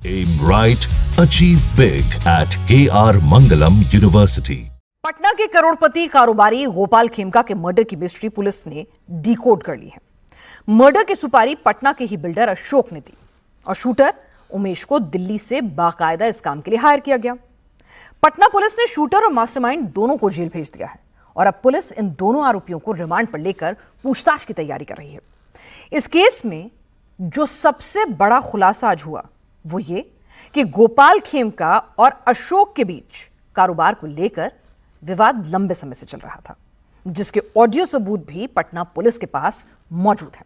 Aim right, achieve big at KR Mangalam University. Patna के करोड़पति कारोबारी गोपाल खेमका के मर्डर की मिस्ट्री पुलिस ने डिकोड कर ली है। मर्डर की सुपारी पटना के ही बिल्डर अशोक ने दी और शूटर उमेश को दिल्ली से बाकायदा इस काम के लिए हायर किया गया। पटना पुलिस ने शूटर और मास्टरमाइंड दोनों को जेल भेज दिया है और अब पुलिस इन दोनों आरोपियों को रिमांड पर लेकर पूछताछ की तैयारी कर रही है। इस केस में जो सबसे बड़ा खुलासा आज हुआ वो ये कि गोपाल खेमका और अशोक के बीच कारोबार को लेकर विवाद लंबे समय से चल रहा था, जिसके ऑडियो सबूत भी पटना पुलिस के पास मौजूद हैं।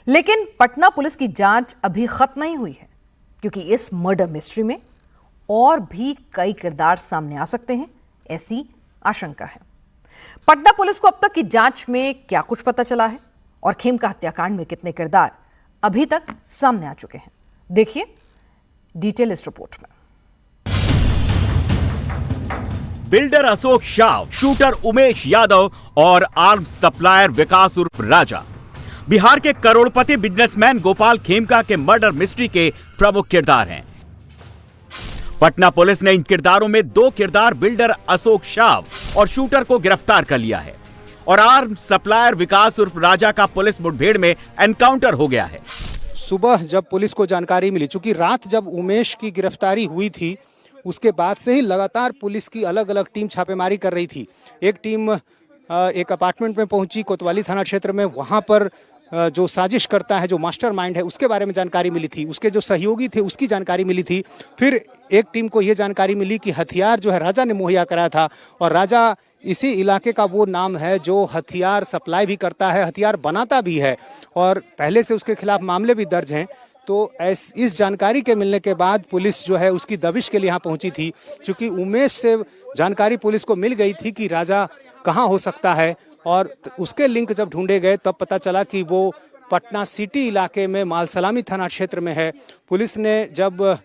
लेकिन पटना पुलिस की जांच अभी खत्म नहीं हुई है, क्योंकि इस मर्डर मिस्ट्री में और भी कई किरदार सामने आ सकते हैं, ऐसी आशंका है। पटना पुलिस को अब तक की जांच में क्या कुछ पता चला है और खेमका हत्याकांड में कितने किरदार अभी तक सामने आ चुके हैं, देखिए डिटेल इस रिपोर्ट में। बिल्डर अशोक शाह, शूटर उमेश यादव और आर्म्स सप्लायर विकास उर्फ राजा बिहार के करोड़पति बिजनेसमैन गोपाल खेमका के मर्डर मिस्ट्री के प्रमुख किरदार हैं। पटना पुलिस ने इन किरदारों में दो किरदार बिल्डर अशोक शाह और शूटर को गिरफ्तार कर लिया है और आर्म्स सप्लायर विकास उर्फ राजा का पुलिस मुठभेड़ में एनकाउंटर हो गया है। सुबह जब पुलिस को जानकारी मिली, चूंकि रात जब उमेश की गिरफ्तारी हुई थी उसके बाद से ही लगातार पुलिस की अलग अलग टीम छापेमारी कर रही थी। एक टीम एक अपार्टमेंट में पहुंची कोतवाली थाना क्षेत्र में, वहां पर जो साजिश करता है, जो मास्टरमाइंड है, उसके बारे में जानकारी मिली थी। उसके जो सहयोगी थे उसकी जानकारी मिली थी। फिर एक टीम को यह जानकारी मिली कि हथियार जो है राजा ने मुहैया कराया था और राजा इसी इलाके का वो नाम है जो हथियार सप्लाई भी करता है, हथियार बनाता भी है और पहले से उसके खिलाफ मामले भी दर्ज हैं। तो इस जानकारी के मिलने के बाद पुलिस जो है उसकी दबिश के लिए यहाँ पहुंची थी। चूंकि उमेश से जानकारी पुलिस को मिल गई थी कि राजा कहाँ हो सकता है और उसके लिंक जब ढूंढे गए तब पता चला कि वो पटना सिटी इलाके में मालसलामी थाना क्षेत्र में है। पुलिस ने जब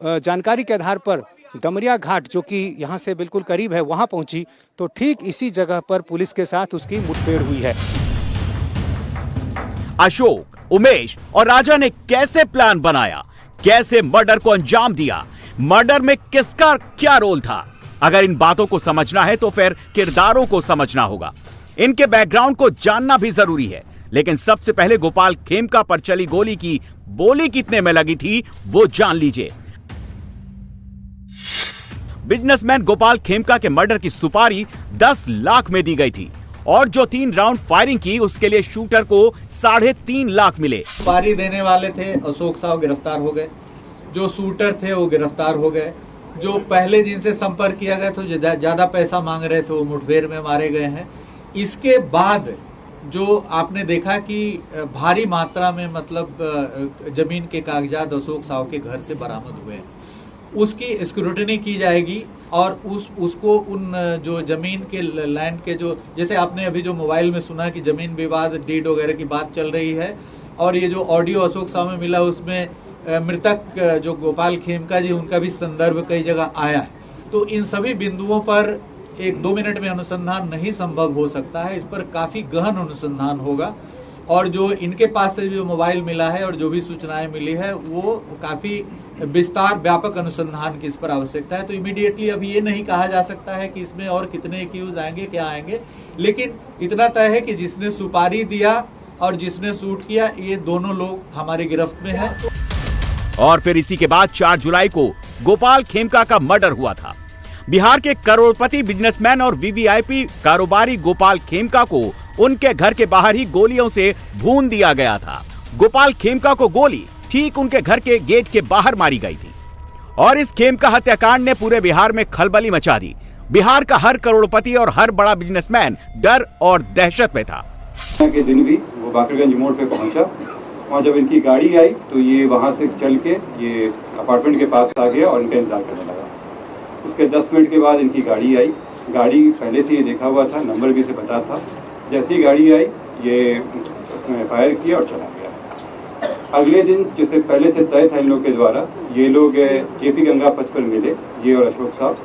जानकारी के आधार पर डमरिया घाट, जो कि यहाँ से बिल्कुल करीब है, वहाँ पहुंची तो ठीक इसी जगह पर पुलिस के साथ उसकी मुठभेड़ हुई है। अशोक, उमेश और राजा ने कैसे प्लान बनाया, कैसे मर्डर को अंजाम दिया, मर्डर में किसका क्या रोल था? अगर इन बातों को समझना है तो फिर किरदारों को समझना होगा। इनके बैकग्राउंड को जानना भी जरूरी है। लेकिन सबसे पहले गोपाल खेमका पर चली गोली की बोली कितने में लगी थी वो जान लीजिए। बिजनेसमैन गोपाल खेमका के मर्डर की सुपारी 10 लाख में दी गई थी और जो 3 राउंड फायरिंग की उसके लिए शूटर को 3.5 लाख मिले। सुपारी देने वाले थे अशोक साहब गिरफ्तार हो गए, जो शूटर थे वो गिरफ्तार हो गए, जो पहले जिनसे संपर्क किया गया था, जो ज्यादा पैसा मांग रहे थे, वो मुठभेड़ में मारे गए हैं। इसके बाद जो आपने देखा कि भारी मात्रा में मतलब जमीन के कागजात अशोक साहब के घर से बरामद हुए हैं, उसकी स्क्रूटनी की जाएगी और उसको उन जो जमीन के लैंड के जो, जैसे आपने अभी जो मोबाइल में सुना कि जमीन विवाद डीड वगैरह की बात चल रही है और ये जो ऑडियो अशोक साहब में मिला उसमें मृतक जो गोपाल खेमका जी उनका भी संदर्भ कई जगह आया है। तो इन सभी बिंदुओं पर 1-2 मिनट में अनुसंधान नहीं संभव हो सकता है, इस पर काफी गहन अनुसंधान होगा और जो इनके पास से जो मोबाइल मिला है और जो भी सूचनाएं मिली है वो काफी विस्तार व्यापक अनुसंधान की इस पर आवश्यकता है। तो इमीडिएटली अभी ये नहीं कहा जा सकता है कि इसमें और कितने एक्यूज आएंगे, क्या आएंगे, लेकिन इतना तय है कि जिसने सुपारी दिया और जिसने शूट किया ये दोनों लोग हमारी गिरफ्त में हैं। और फिर इसी के बाद 4 जुलाई को गोपाल खेमका का मर्डर हुआ था। बिहार के करोड़पति बिजनेसमैन और वीवीआईपी कारोबारी गोपाल खेमका को उनके घर के बाहर ही गोलियों से भून दिया गया था। गोपाल खेमका को गोली ठीक उनके घर के गेट के बाहर मारी गई थी और इस खेमका हत्याकांड ने पूरे बिहार में खलबली मचा दी। बिहार का हर करोड़पति और हर बड़ा बिजनेसमैन डर और दहशत में था। के दिन भी वो बाकरगंज मोड़ पे पहुंचा, वहाँ जब इनकी गाड़ी आई तो ये वहाँ से चल के ये अपार्टमेंट के पास आ गया और इनका इंतजार करने लगा। उसके 10 मिनट के बाद इनकी गाड़ी आई। गाड़ी पहले से ये देखा हुआ था, नंबर भी से पता था। जैसी ही गाड़ी आई ये उसने फायर किया और चला गया। अगले दिन जैसे पहले से तय था इन लोग के द्वारा, ये लोग जेपी गंगा पथ पर मिले, ये और अशोक साहब,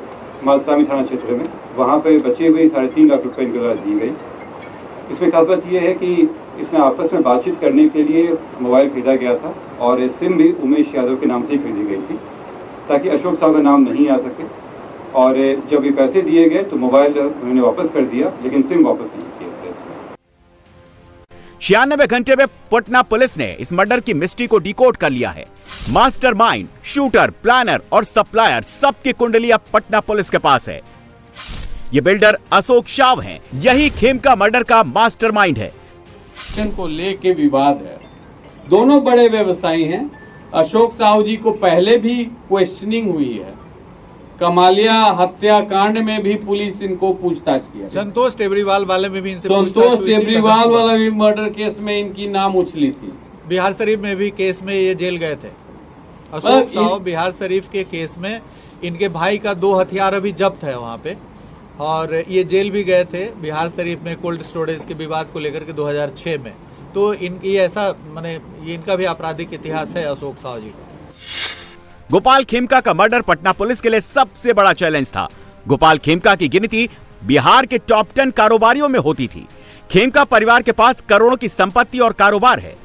मालसलामी थाना क्षेत्र में। वहाँ पे बचे हुए 3.5 लाख रुपए इनके द्वारा दी गई। इसमें खास बात यह है कि इसमें आपस में बातचीत करने के लिए मोबाइल खरीदा गया था और सिम भी उमेश यादव के नाम से ही खरीदी गई थी ताकि अशोक साहब का नाम नहीं आ सके। और जब ये पैसे दिए गए तो मोबाइल उन्होंने वापस कर दिया, लेकिन सिम वापस नहीं किया था इसमें। 96 घंटे में पटना पुलिस ने इस मर्डर की मिस्ट्री को डिकोड कर लिया है। मास्टरमाइंड, शूटर, प्लानर और सप्लायर सबकी कुंडली अब पटना पुलिस के पास है। ये बिल्डर अशोक साव हैं, यही खेमका मर्डर का मास्टरमाइंड है। को लेके विवाद है, दोनों बड़े व्यवसायी हैं। अशोक साहू जी को पहले भी क्वेश्चनिंग हुई है, कमालिया हत्याकांड में भी पुलिस इनको पूछताछ किया। संतोष टेबरीवाल वाले में भी इनसे संतोष टेबरीवाल वाला भी मर्डर केस में इनकी नाम उछली थी। बिहार शरीफ में भी केस में ये जेल गए थे। अशोक साहू बिहार शरीफ के केस में इनके भाई का 2 हथियार अभी जब्त है वहाँ पे, और ये जेल भी गए थे बिहार शरीफ में कोल्ड स्टोरेज के विवाद को लेकर के 2006 में। तो ये ऐसा माने ये इनका भी आपराधिक इतिहास है अशोक साहू जी का। गोपाल खेमका का मर्डर पटना पुलिस के लिए सबसे बड़ा चैलेंज था। गोपाल खेमका की गिनती बिहार के टॉप 10 कारोबारियों में होती थी। खेमका परिवार के पास करोड़ों की संपत्ति और कारोबार है।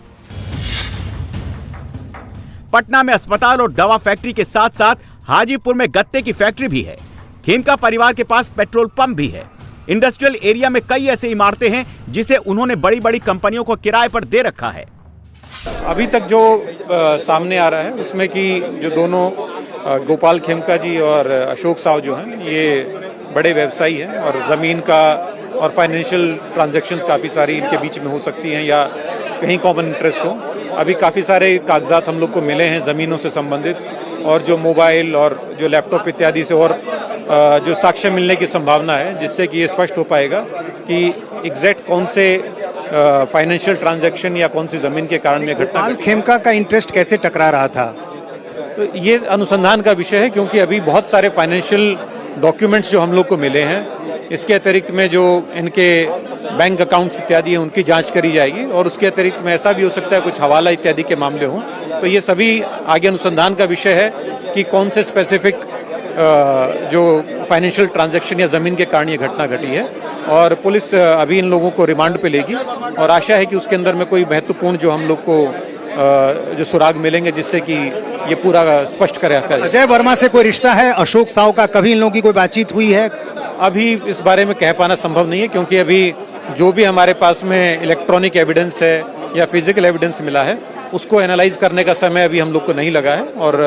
पटना में अस्पताल और दवा फैक्ट्री के साथ साथ हाजीपुर में गत्ते की फैक्ट्री भी है। खेमका परिवार के पास पेट्रोल पंप भी है। इंडस्ट्रियल एरिया में कई ऐसे इमारतें हैं जिसे उन्होंने बड़ी बड़ी कंपनियों को किराए पर दे रखा है। अभी तक जो सामने आ रहा है उसमें कि जो दोनों गोपाल खेमका जी और अशोक साव जो हैं ये बड़े व्यवसायी हैं और ज़मीन का और फाइनेंशियल ट्रांजैक्शंस काफ़ी सारी इनके बीच में हो सकती हैं या कहीं कॉमन इंटरेस्ट हो। अभी काफ़ी सारे कागजात हम लोग को मिले हैं ज़मीनों से संबंधित, और जो मोबाइल और जो लैपटॉप इत्यादि से और जो साक्ष्य मिलने की संभावना है, जिससे कि ये स्पष्ट हो पाएगा कि एग्जैक्ट कौन से फाइनेंशियल ट्रांजैक्शन या कौन सी जमीन के कारण में घटना। गोपाल खेमका का इंटरेस्ट कैसे टकरा रहा था? तो ये अनुसंधान का विषय है, क्योंकि अभी बहुत सारे फाइनेंशियल डॉक्यूमेंट्स जो हम लोग को मिले हैं, इसके अतिरिक्त में जो इनके बैंक अकाउंट्स इत्यादि हैं उनकी जांच करी जाएगी, और उसके अतिरिक्त में ऐसा भी हो सकता है कुछ हवाला इत्यादि के मामले हों। तो ये सभी आगे अनुसंधान का विषय है कि कौन से स्पेसिफिक जो फाइनेंशियल ट्रांजैक्शन या जमीन के कारण ये घटना घटी है, और पुलिस अभी इन लोगों को रिमांड पे लेगी और आशा है कि उसके अंदर में कोई महत्वपूर्ण जो हम लोग को जो सुराग मिलेंगे जिससे कि ये पूरा स्पष्ट करे। अजय वर्मा से कोई रिश्ता है अशोक साव का? कभी इन लोगों की कोई बातचीत हुई है? अभी इस बारे में कह पाना संभव नहीं है, क्योंकि अभी जो भी हमारे पास में इलेक्ट्रॉनिक एविडेंस है या फिजिकल एविडेंस मिला है उसको एनालाइज करने का समय अभी हम लोग को नहीं लगा है, और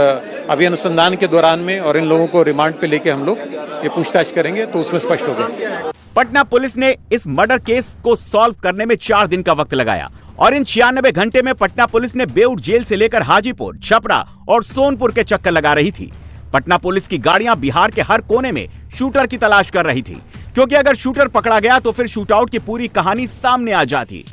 अभी अनुसंधान के दौरान में और इन लोगों को रिमांड पे लेके हम लोग ये पूछताछ करेंगे तो उसमें स्पष्ट होगा। पटना पुलिस ने इस मर्डर केस को सॉल्व करने में 4 दिन का वक्त लगाया, और इन 96 घंटे में पटना पुलिस ने बेऊर जेल से लेकर हाजीपुर, छपरा और सोनपुर के चक्कर लगा रही थी। पटना पुलिस की गाड़ियां बिहार के हर कोने में शूटर की तलाश कर रही थी, क्योंकि अगर शूटर पकड़ा गया तो फिर शूटआउट की पूरी कहानी सामने आ जाती।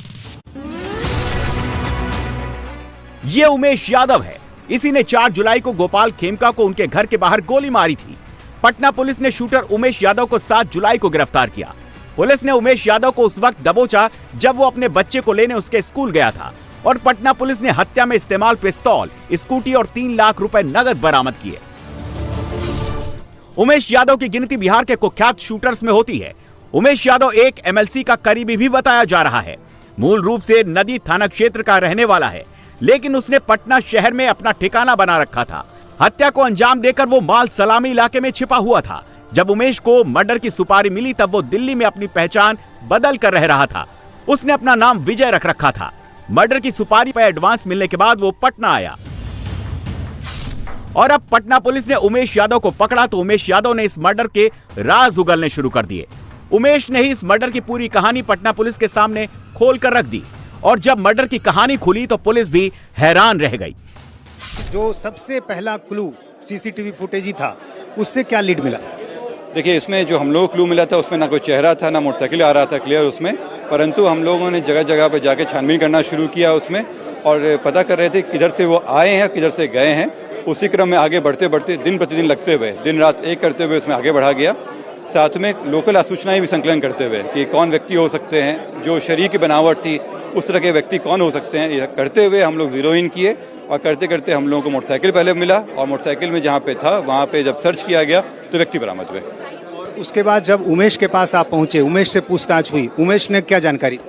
ये उमेश यादव है, इसी ने 4 जुलाई को गोपाल खेमका को उनके घर के बाहर गोली मारी थी। पटना पुलिस ने शूटर उमेश यादव को 7 जुलाई को गिरफ्तार किया। पुलिस ने उमेश यादव को उस वक्त दबोचा जब वो अपने बच्चे को लेने उसके स्कूल गया था, और पटना पुलिस ने हत्या में इस्तेमाल पिस्तौल, स्कूटी और 3 लाख रुपए नगद बरामद किए। उमेश यादव की गिनती बिहार के कुख्यात शूटर्स में होती है। उमेश यादव एक एमएलसी का करीबी भी बताया जा रहा है। मूल रूप से नदी थाना क्षेत्र का रहने वाला है, लेकिन उसने पटना शहर में अपना ठिकाना बना रखा था। हत्या को अंजाम देकर वो माल सलामी इलाके में छिपा हुआ था। जब उमेश को मर्डर की सुपारी मिली तब वो दिल्ली में अपनी पहचान बदल कर रह रहा था। उसने अपना नाम विजय रख रखा था। मर्डर की सुपारी पर एडवांस मिलने के बाद वो पटना आया, और अब पटना पुलिस ने उमेश यादव को पकड़ा तो उमेश यादव ने इस मर्डर के राज उगलने शुरू कर दिए। उमेश ने ही इस मर्डर की पूरी कहानी पटना पुलिस के सामने खोल कर रख दी, और जब मर्डर की कहानी खुली तो पुलिस भी हैरान रह गई। जो सबसे पहला क्लू सीसीटीवी फुटेज ही था, उससे क्या लीड मिला? देखिए, इसमें जो हम लोग क्लू मिला था उसमें ना कोई चेहरा था, ना मोटरसाइकिल आ रहा था क्लियर उसमें, परंतु हम लोगों ने जगह जगह पर जाके छानबीन करना शुरू किया उसमें, और पता कर रहे थे किधर से वो आए हैं, किधर से गए हैं। उसी क्रम में आगे बढ़ते बढ़ते दिन प्रतिदिन लगते हुए, दिन रात एक करते हुए उसमें आगे बढ़ा गया। साथ में लोकल सूचनाएं भी संकलन करते हुए कि कौन व्यक्ति हो सकते हैं, जो शरीर की बनावट थी उस तरह के व्यक्ति कौन हो सकते हैं, यह करते हुए हम लोग जीरो इन किए, और करते करते हम लोगों को मोटरसाइकिल पहले मिला, और मोटरसाइकिल में जहाँ पे था वहाँ पे जब सर्च किया गया तो व्यक्ति बरामद हुए। उसके बाद जब उमेश के पास आप पहुंचे, उमेश से पूछताछ हुई, उमेश ने क्या जानकारी?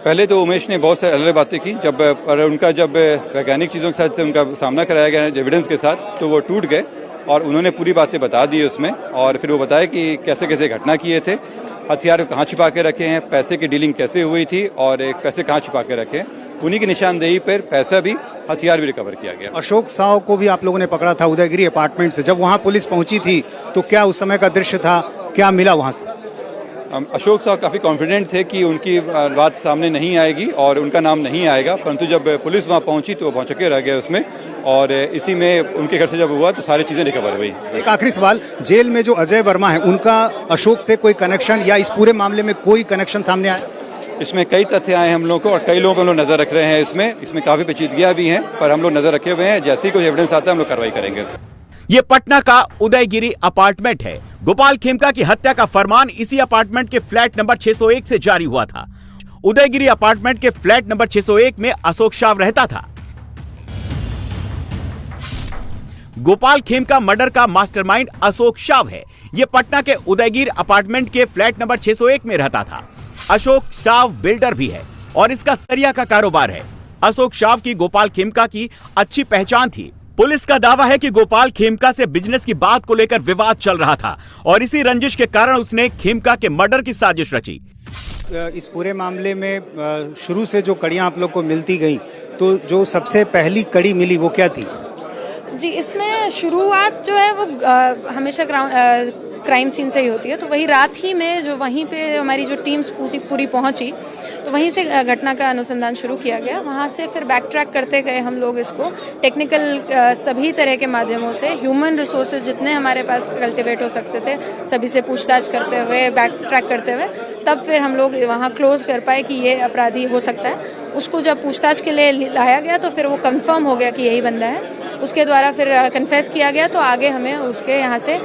पहले तो उमेश ने बहुत सारी अलग बातें की, जब वैज्ञानिक चीज़ों के साथ उनका सामना कराया गया एविडेंस के साथ, तो वो टूट गए और उन्होंने पूरी बातें बता दी उसमें। और फिर वो बताया कि कैसे कैसे घटना किए थे, हथियार कहाँ छिपा के रखे हैं, पैसे की डीलिंग कैसे हुई थी और पैसे कहाँ छिपा के रखे हैं। उन्हीं की निशानदेही पर पैसा भी, हथियार भी रिकवर किया गया। अशोक साव को भी आप लोगों ने पकड़ा था उदयगिरी अपार्टमेंट से। जब वहाँ पुलिस पहुंची थी तो क्या उस समय का दृश्य था, क्या मिला वहाँ से? अशोक साहब काफ़ी कॉन्फिडेंट थे कि उनकी बात सामने नहीं आएगी और उनका नाम नहीं आएगा, परंतु जब पुलिस वहाँ पहुंची तो वो भौचक्के रह गए उसमें। और इसी में उनके घर से जब हुआ तो सारी चीज़ें रिकवर हुई। एक आखिरी सवाल, जेल में जो अजय वर्मा है उनका अशोक से कोई कनेक्शन या इस पूरे मामले में कोई कनेक्शन सामने आया? इसमें कई तथ्य आए हम लोग को और कई लोगों को हम लोग नजर रख रहे हैं। इसमें काफ़ी पेचीदगियाँ भी हैं, पर हम लोग नजर रखे हुए हैं। जैसे ही कोई एविडेंस आता है हम लोग कार्रवाई करेंगे। ये पटना का उदयगिरी अपार्टमेंट है। गोपाल खेमका की हत्या का फरमान इसी अपार्टमेंट के फ्लैट नंबर 601 से जारी हुआ था। उदयगिरी अपार्टमेंट के फ्लैट नंबर 601 में अशोक शाव रहता था। गोपाल खेमका मर्डर का मास्टरमाइंड अशोक शाव है। यह पटना के उदयगिरी अपार्टमेंट के फ्लैट नंबर 601 में रहता था। अशोक शाव बिल्डर भी है और इसका सरिया का कारोबार है। अशोक शाव की गोपाल खेमका की अच्छी पहचान थी। पुलिस का दावा है कि गोपाल खेमका से बिजनेस की बात को लेकर विवाद चल रहा था और इसी रंजिश के कारण उसने खेमका के मर्डर की साजिश रची। इस पूरे मामले में शुरू से जो कड़ियां आप लोग को मिलती गई, तो जो सबसे पहली कड़ी मिली वो क्या थी? जी, इसमें शुरुआत जो है वो हमेशा क्राइम सीन से ही होती है। तो वही रात ही में जो वहीं पे हमारी जो टीम्स पूरी पहुंची, तो वहीं से घटना का अनुसंधान शुरू किया गया। वहां से फिर बैक ट्रैक करते गए हम लोग इसको टेक्निकल सभी तरह के माध्यमों से, ह्यूमन रिसोर्सेज जितने हमारे पास कल्टिवेट हो सकते थे सभी से पूछताछ करते हुए, बैक ट्रैक करते हुए, तब फिर हम लोग वहां क्लोज कर पाए कि ये अपराधी हो सकता है। उसको जब पूछताछ के लिए लाया गया तो फिर वो कंफर्म हो गया कि यही बंदा है। उसके द्वारा फिर कन्फेस किया गया, तो आगे हमें उसके यहाँ से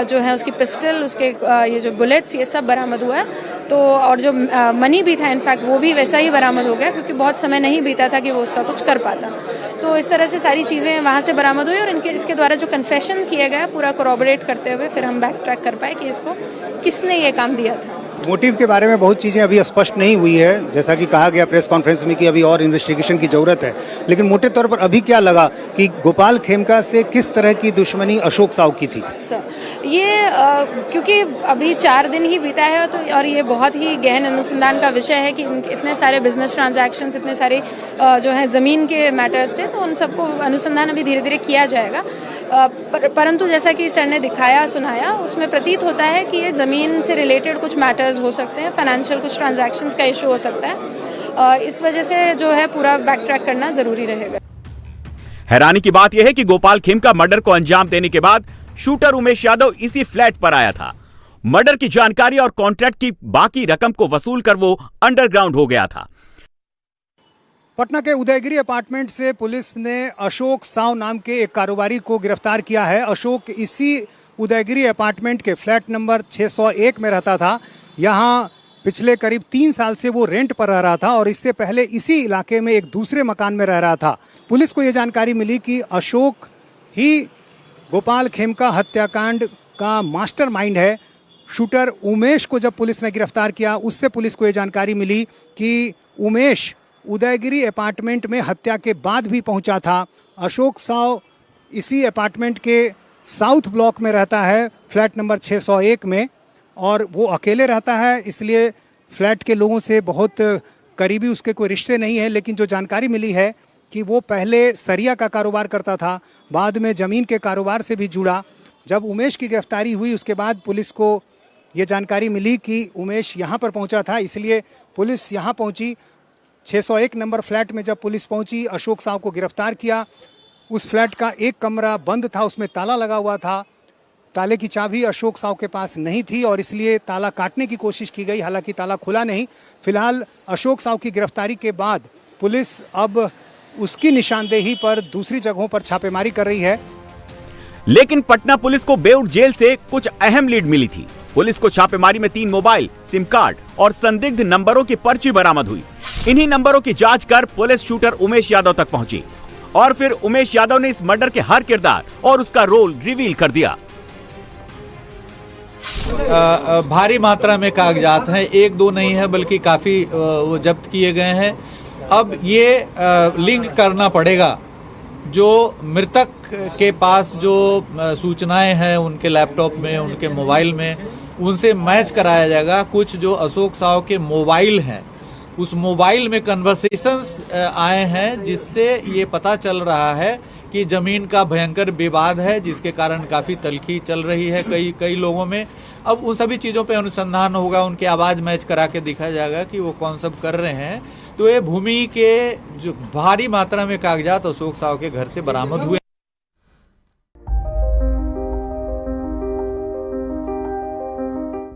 जो है उसकी पिस्टल, उसके ये जो बुलेट्स, ये सब बरामद हुआ है। तो और जो मनी भी था इनफैक्ट वो भी वैसा ही बरामद हो गया, क्योंकि बहुत समय नहीं बीता था कि वो उसका कुछ कर पाता। तो इस तरह से सारी चीज़ें वहाँ से बरामद हुई और इसके द्वारा जो कन्फेशन किया गया पूरा कोरोबोरेट करते हुए फिर हम बैक ट्रैक कर पाए कि इसको किसने ये काम दिया था। मोटिव के बारे में बहुत चीज़ें अभी स्पष्ट नहीं हुई है, जैसा कि कहा गया प्रेस कॉन्फ्रेंस में कि अभी और इन्वेस्टिगेशन की जरूरत है। लेकिन मोटे तौर पर अभी क्या लगा कि गोपाल खेमका से किस तरह की दुश्मनी अशोक साव की थी? ये क्योंकि अभी 4 दिन ही बीता है तो और ये बहुत ही गहन अनुसंधान का विषय है कि इतने सारे बिजनेस ट्रांजैक्शंस, इतने सारे जो है ज़मीन के मैटर्स थे, तो उन सबको अनुसंधान अभी धीरे धीरे किया जाएगा। परंतु जैसा कि सर ने दिखाया सुनाया, उसमें प्रतीत होता है कि ये ज़मीन से रिलेटेड कुछ मैटर्स हो सकते हैं, फाइनेंशियल कुछ ट्रांजैक्शंस का इशू हो सकता है। इस वजह से जो है पूरा बैक ट्रैक करना जरूरी रहेगा। हैरानी की बात यह है कि गोपाल खेमका मर्डर को अंजाम देने के बाद शूटर उमेश यादव इसी फ्लैट पर आया था। मर्डर की जानकारी और कॉन्ट्रैक्ट की बाकी रकम को वसूल कर वो अंडरग्राउंड हो गया था। पटना के उदयगिरी अपार्टमेंट से पुलिस ने अशोक साव नाम के एक कारोबारी को गिरफ्तार किया है। अशोक इसी उदयगिरी अपार्टमेंट के फ्लैट नंबर 601 में रहता था। यहाँ पिछले करीब 3 साल से वो रेंट पर रह रहा था और इससे पहले इसी इलाके में एक दूसरे मकान में रह रहा था। पुलिस को ये जानकारी मिली कि अशोक ही गोपाल खेमका हत्याकांड का मास्टरमाइंड है। शूटर उमेश को जब पुलिस ने गिरफ्तार किया, उससे पुलिस को ये जानकारी मिली कि उमेश उदयगिरी अपार्टमेंट में हत्या के बाद भी पहुंचा था। अशोक साव इसी अपार्टमेंट के साउथ ब्लॉक में रहता है, फ्लैट नंबर 601 में, और वो अकेले रहता है, इसलिए फ्लैट के लोगों से बहुत करीबी उसके कोई रिश्ते नहीं है। लेकिन जो जानकारी मिली है कि वो पहले सरिया का कारोबार करता था, बाद में ज़मीन के कारोबार से भी जुड़ा। जब उमेश की गिरफ्तारी हुई उसके बाद पुलिस को ये जानकारी मिली कि उमेश यहाँ पर पहुँचा था, इसलिए पुलिस यहाँ पहुँची। 601 नंबर फ्लैट में जब पुलिस पहुँची, अशोक साव को गिरफ्तार किया। उस फ्लैट का एक कमरा बंद था, उसमें ताला लगा हुआ था। ताले की चाबी अशोक साव के पास नहीं थी और इसलिए ताला काटने की कोशिश की गई, हालांकि ताला खुला नहीं। फिलहाल अशोक साव की गिरफ्तारी के बाद पुलिस अब उसकी निशानदेही पर दूसरी जगहों पर छापेमारी कर रही है। लेकिन पटना पुलिस को बेउड जेल से कुछ अहम लीड मिली थी। पुलिस को छापेमारी में 3 मोबाइल, सिम कार्ड और संदिग्ध नंबरों की पर्ची बरामद हुई। इन्हीं नंबरों की जांच कर पुलिस शूटर उमेश यादव तक पहुंची और फिर उमेश यादव ने इस मर्डर के हर किरदार और उसका रोल रिवील कर दिया। भारी मात्रा में कागजात हैं, एक दो नहीं है बल्कि काफ़ी वो जब्त किए गए हैं। अब ये लिंक करना पड़ेगा, जो मृतक के पास जो सूचनाएं हैं उनके लैपटॉप में, उनके मोबाइल में, उनसे मैच कराया जाएगा। कुछ जो अशोक साव के मोबाइल हैं, उस मोबाइल में कन्वर्सेशंस आए हैं, जिससे ये पता चल रहा है कि जमीन का भयंकर विवाद है, जिसके कारण काफ़ी तल्खी चल रही है कई लोगों में। अब उन सभी चीज़ों पे अनुसंधान होगा, उनके आवाज़ मैच करा के दिखा जाएगा कि वो कौन सब कर रहे हैं। तो ये भूमि के जो भारी मात्रा में कागजात अशोक साव के घर से बरामद हुए।